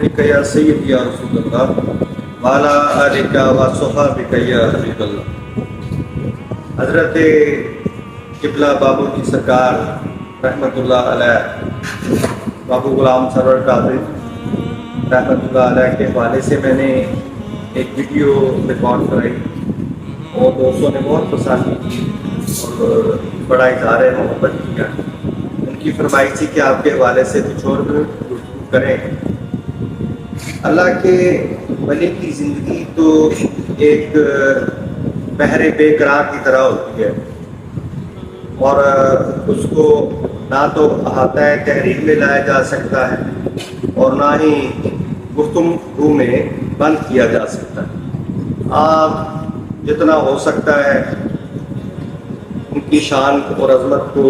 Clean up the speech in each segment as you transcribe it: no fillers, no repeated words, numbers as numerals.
بک یا سیدی یا رسول اللہ وعلی آلک و صحابک یا حبیب اللہ۔ حضرت قبلہ بابو کی سرکار رحمۃ اللہ علیہ، بابو غلام سرور قادری رحمۃ اللہ علیہ کے حوالے سے میں نے ایک ویڈیو ریکارڈ کرائی اور دوستوں نے بہت پسند کی اور بڑا اظہار محبت کیا۔ ان کی فرمائش تھی کہ آپ کے حوالے سے کچھ اور گفتگو کریں۔ اللہ کے ولی کی زندگی تو ایک بحر بے قرار کی طرح ہوتی ہے اور اس کو نہ تو احاطہ تحریر میں لایا جا سکتا ہے اور نہ ہی گفتگو میں بند کیا جا سکتا ہے۔ آپ جتنا ہو سکتا ہے ان کی شان اور عظمت کو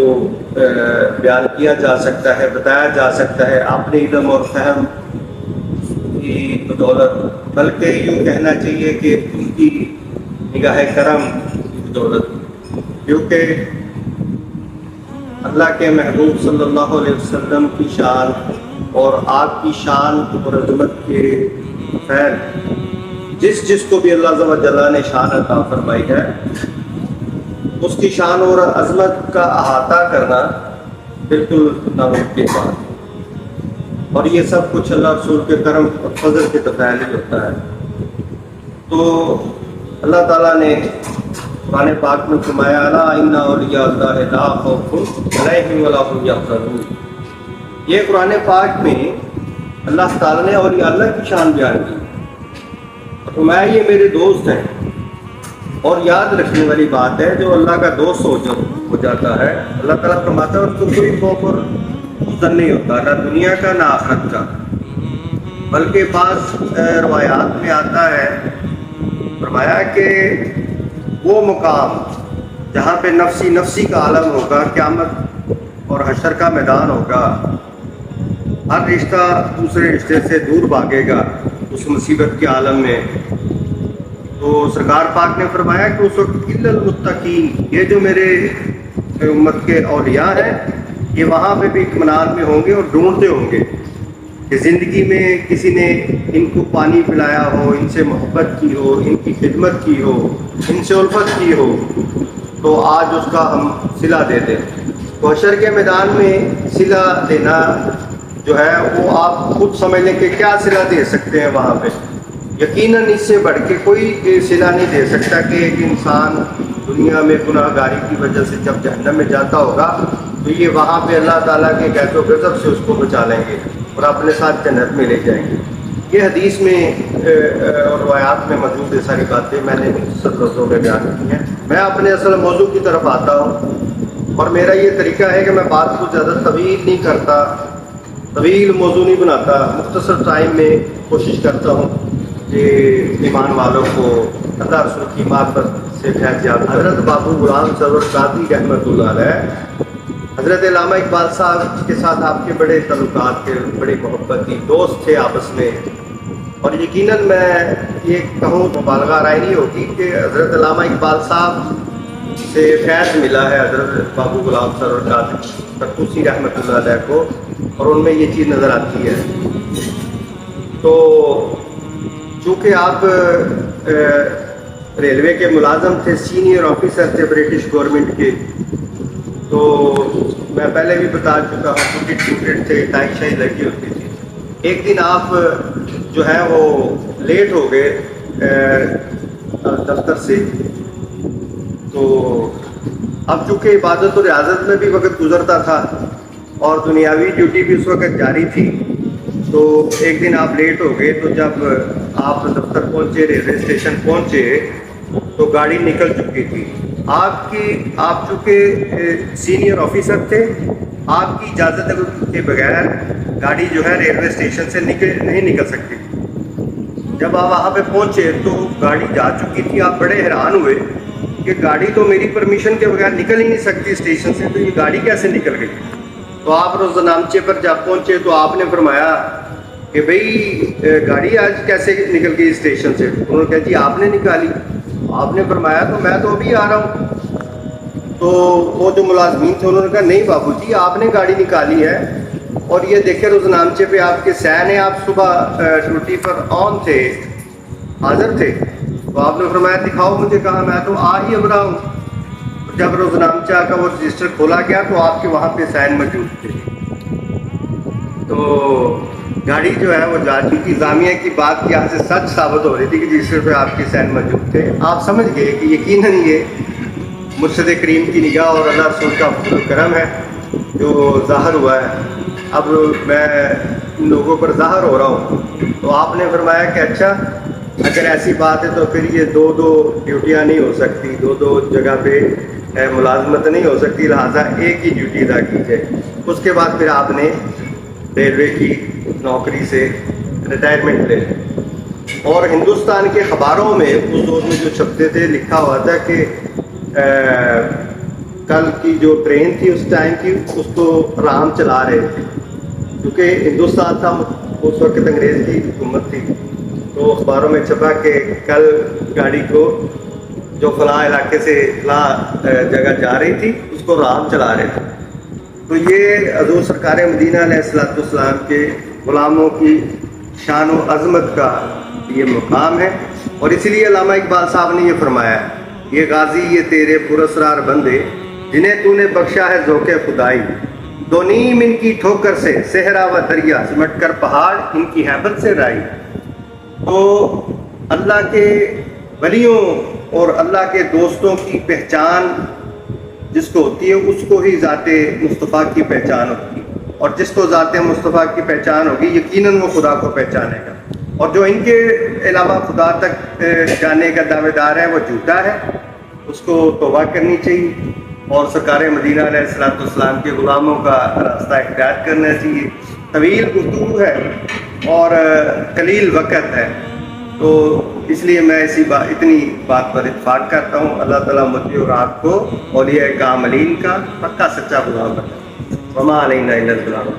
بیان کیا جا سکتا ہے، بتایا جا سکتا ہے اپنے علم اور فہم کی بدولت، بلکہ یوں کہنا چاہیے کہ ان کی نگاہ کرم کی بدولت، کیونکہ اللہ کے محبوب صلی اللہ علیہ وسلم کی شان اور آپ کی شان اور عظمت کے فیض جس کو بھی اللہ عز و جل نے شان عطا فرمائی ہے، اس کی شان اور عظمت کا احاطہ کرنا بالکل ناممکن بات ہے، اور یہ سب کچھ اللہ رسول کے کرم اور فضل کے تفعیل ہی ہوتا ہے۔ تو اللہ تعالیٰ نے قرآن پاک میں فرمایا الا ان اولیاء اللہ لا خوف علیہم ولا هم یحزنون۔ یہ قرآن پاک میں اللہ تعالیٰ نے اولیاء اللہ کی شان بیان کی اور فرمایا یہ میرے دوست ہیں، اور یاد رکھنے والی بات ہے جو اللہ کا دوست ہو جاتا ہے، اللہ تعالیٰ فرماتا ہے اس کو کوئی خوف اور حزن نہیں ہوتا، نہ دنیا کا نہ آخرت کا، بلکہ بعض روایات میں آتا ہے فرمایا کہ وہ مقام جہاں پہ نفسی کا عالم ہوگا، قیامت اور حشر کا میدان ہوگا، ہر رشتہ دوسرے رشتے سے دور بھاگے گا اس مصیبت کے عالم میں، تو سرکار پاک نے فرمایا کہ اس وقت الا المتقین، یہ جو میرے امت کے اولیاء ہیں یہ وہاں پہ بھی اطمینان میں ہوں گے اور ڈھونڈتے ہوں گے کہ زندگی میں کسی نے ان کو پانی پلایا ہو، ان سے محبت کی ہو، ان کی خدمت کی ہو، ان سے الفت کی ہو، تو آج اس کا ہم صلہ دے دیں۔ تو حشر کے میدان میں صلہ دینا جو ہے وہ آپ خود سمجھ لیں کہ کیا صلہ دے سکتے ہیں وہاں پہ، یقیناً اس سے بڑھ کے کوئی صلہ نہیں دے سکتا کہ ایک انسان دنیا میں گناہ گاری کی وجہ سے جب جہنم میں جاتا ہوگا تو یہ وہاں پہ اللہ تعالیٰ کے غضب و غضب سے اس کو بچا لیں گے اور اپنے ساتھ جنت میں لے جائیں گے۔ یہ حدیث میں اور روایات میں موجود ہے ساری باتیں، میں نے مختصر لفظوں میں بیان کی ہیں۔ میں اپنے اصل موضوع کی طرف آتا ہوں اور میرا یہ طریقہ ہے کہ میں بات کو زیادہ طویل نہیں کرتا، طویل موضوع نہیں بناتا، مختصر ٹائم میں کوشش کرتا ہوں کہ ایمان والوں کو اللہ رسول کی معرفت سے فیض یاب۔ حضرت بابو غلام سرور قادری رحمۃ اللہ علیہ، حضرت علامہ اقبال صاحب کے ساتھ آپ کے بڑے تعلقات کے، بڑے محبتی دوست تھے آپس میں، اور یقیناً میں یہ کہوں مبالغہ رائے نہیں ہوگی کہ حضرت علامہ اقبال صاحب سے فیض ملا ہے حضرت بابو غلام سرور قادری طرطوسی رحمۃ اللہ علیہ کو، اور ان میں یہ چیز نظر آتی ہے۔ تو چونکہ آپ ریلوے کے ملازم تھے، سینئر آفیسر تھے برٹش گورنمنٹ کے، تو میں پہلے بھی بتا چکا ہوں ٹکٹ ٹکٹ تھے، ٹائی شائی لگی ہوتی تھی۔ ایک دن آپ جو ہے وہ لیٹ ہو گئے دفتر سے، تو اب چونکہ عبادت اور ریاضت میں بھی وقت گزرتا تھا اور دنیاوی ڈیوٹی بھی اس وقت جاری تھی، تو ایک دن آپ لیٹ ہو گئے۔ تو جب آپ دفتر پہنچے، ریلوے اسٹیشن پہنچے، تو گاڑی نکل چکی تھی۔ آپ چونکہ سینئر آفیسر تھے، آپ کی اجازت کے بغیر گاڑی جو ہے ریلوے اسٹیشن سے نہیں نکل سکتی۔ جب آپ وہاں پہ پہنچے تو گاڑی جا چکی تھی، آپ بڑے حیران ہوئے کہ گاڑی تو میری پرمیشن کے بغیر نکل ہی نہیں سکتی اسٹیشن سے، تو یہ گاڑی کیسے نکل گئی؟ تو آپ روزہ نامچے پر جب پہنچے تو آپ نے فرمایا کہ بھئی گاڑی آج کیسے نکل گئی اسٹیشن سے؟ انہوں نے کہا جی آپ نے نکالی۔ آپ نے فرمایا تو میں تو ابھی آ رہا ہوں۔ تو وہ جو ملازمین تھے انہوں نے کہا نہیں بابو جی آپ نے گاڑی نکالی ہے، اور یہ دیکھیں روزنامچے پہ آپ کے سین ہیں، آپ صبح ڈیوٹی پر آن تھے، حاضر تھے، تو آپ نے فرمایا دکھاؤ مجھے، کہا میں تو آ ہی اب رہا ہوں۔ جب روزنامچہ کا وہ رجسٹر کھولا گیا تو آپ کے وہاں پہ سین موجود تھے، تو گاڑی جو ہے وہ جا چکی۔ زامیہ کی بات کی یہاں سے سچ ثابت ہو رہی تھی کہ رجسٹر پہ آپ کے سین موجود تھے۔ آپ سمجھ گئے کہ یقیناً یہ مرشد کریم کی نگاہ اور اللہ رسول کا فضل و کرم ہے جو ظاہر ہوا ہے۔ اب میں ان لوگوں پر ظاہر ہو رہا ہوں، تو آپ نے فرمایا کہ اچھا اگر ایسی بات ہے تو پھر یہ دو ڈیوٹیاں نہیں ہو سکتی، دو جگہ پہ ملازمت نہیں ہو سکتی، لہٰذا ایک ہی ڈیوٹی ادا کیجیے۔ اس کے بعد پھر آپ نے ریلوے کی نوکری سے ریٹائرمنٹ لے لی۔ اور ہندوستان کے اخباروں میں اس دور میں جو چھپتے تھے لکھا ہوا تھا کہ کل کی جو ٹرین تھی اس ٹائم کی اس کو رام چلا رہے تھے، کیونکہ ہندوستان تھا اس وقت انگریز کی حکومت تھی، تو اخباروں میں چھپا کہ کل گاڑی کو جو فلاں علاقے سے فلاں جگہ جا رہی تھی اس کو رام چلا رہے تھے۔ تو یہ حضور سرکار مدینہ علیہ الصلوۃ والسلام کے غلاموں کی شان و عظمت کا یہ مقام ہے، اور اسی لیے علامہ اقبال صاحب نے یہ فرمایا ہے، یہ غازی یہ تیرے پراسرار بندے جنہیں تو نے بخشا ہے ذوق خدائی، دو نیم ان کی ٹھوکر سے صحرا و دریا سمٹ کر پہاڑ ان کی ہیبت سے رائی۔ تو اللہ کے ولیوں اور اللہ کے دوستوں کی پہچان جس کو ہوتی ہے اس کو ہی ذات مصطفیٰ کی پہچان ہوتی ہے، اور جس کو ذات مصطفیٰ کی پہچان ہوگی یقیناً وہ خدا کو پہچانے گا، اور جو ان کے علاوہ خدا تک جانے کا دعوے دار ہے وہ جھوٹا ہے، اس کو توبہ کرنی چاہیے اور سرکار مدینہ علیہ الصلوۃ والسلام کے غلاموں کا راستہ اختیار کرنا چاہیے۔ طویل گفتگو ہے اور قلیل وقت ہے، تو اس لیے میں اتنی بات پر اتفاق کرتا ہوں۔ اللہ تعالیٰ مجھے اور آپ کو اولیاء کاملین کا پکا سچا غلام بنائے۔ وما علینا الا البلاغ۔